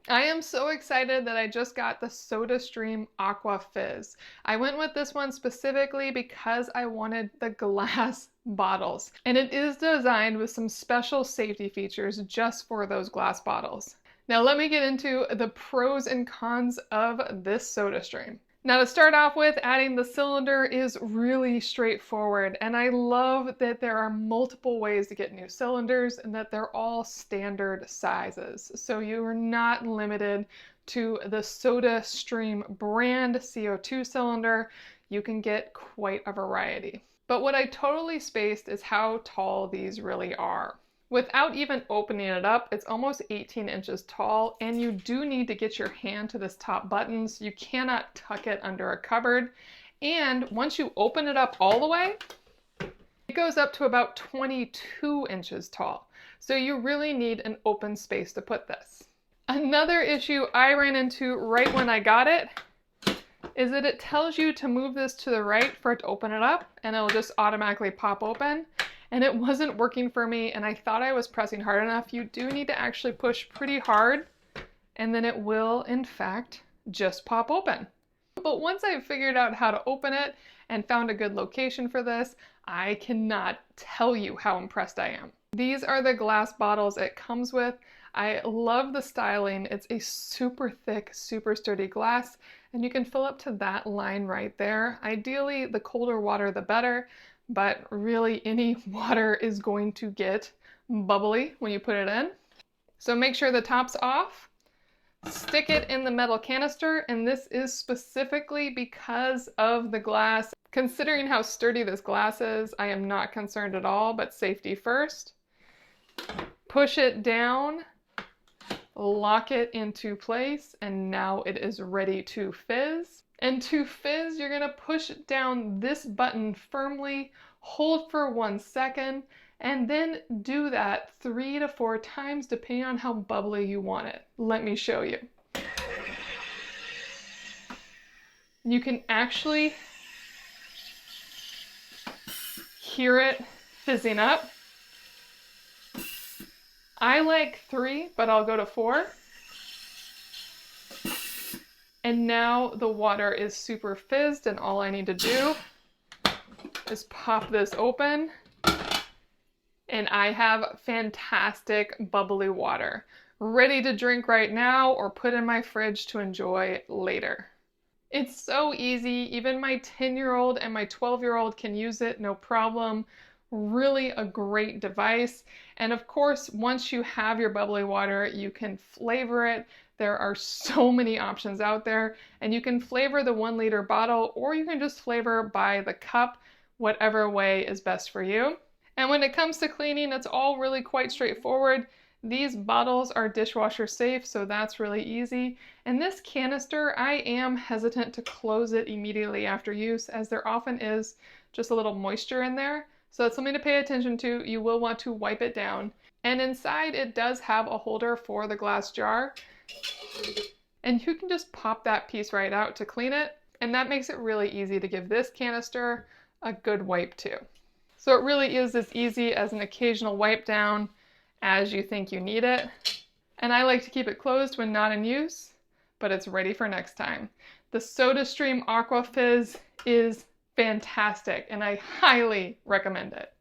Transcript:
I am so excited that I just got the SodaStream Aqua Fizz. I went with this one specifically because I wanted the glass bottles, and it is designed with some special safety features just for those glass bottles. Now let me get into the pros and cons of this SodaStream. Now to start off with, adding the cylinder is really straightforward, and I love that there are multiple ways to get new cylinders and that they're all standard sizes. So you are not limited to the SodaStream brand CO2 cylinder. You can get quite a variety. But what I totally spaced is how tall these really are. Without even opening it up, it's almost 18 inches tall, and you do need to get your hand to this top button, so you cannot tuck it under a cupboard. And once you open it up all the way, it goes up to about 22 inches tall. So you really need an open space to put this. Another issue I ran into right when I got it is that it tells you to move this to the right for it to open it up, and it'll just automatically pop open. And it wasn't working for me, and I thought I was pressing hard enough. You do need to actually push pretty hard, and then it will, in fact, just pop open. But once I figured out how to open it and found a good location for this, I cannot tell you how impressed I am. These are the glass bottles it comes with. I love the styling. It's a super thick, super sturdy glass, and you can fill up to that line right there. Ideally, the colder water, the better. But really any water is going to get bubbly when you put it in. So make sure the top's off, stick it in the metal canister, and this is specifically because of the glass. Considering how sturdy this glass is, I am not concerned at all, but safety first. Push it down, lock it into place, and now it is ready to fizz. And to fizz, you're gonna push down this button firmly, hold for 1 second, and then do that 3 to 4 times depending on how bubbly you want it. Let me show you. You can actually hear it fizzing up. I like 3, but I'll go to 4. And now the water is super fizzed, and all I need to do is pop this open, and I have fantastic bubbly water, ready to drink right now or put in my fridge to enjoy later. It's so easy. Even my 10-year-old and my 12-year-old can use it, no problem. Really a great device. And of course, once you have your bubbly water, you can flavor it. There are so many options out there, and you can flavor the 1 liter bottle, or you can just flavor by the cup, whatever way is best for you. And when it comes to cleaning, it's all really quite straightforward. These bottles are dishwasher safe, so that's really easy. And this canister, I am hesitant to close it immediately after use, as there often is just a little moisture in there. So that's something to pay attention to. You will want to wipe it down. And inside it does have a holder for the glass jar. And you can just pop that piece right out to clean it. And that makes it really easy to give this canister a good wipe too. So it really is as easy as an occasional wipe down as you think you need it. And I like to keep it closed when not in use, but it's ready for next time. The SodaStream Aqua Fizz is fantastic, and I highly recommend it.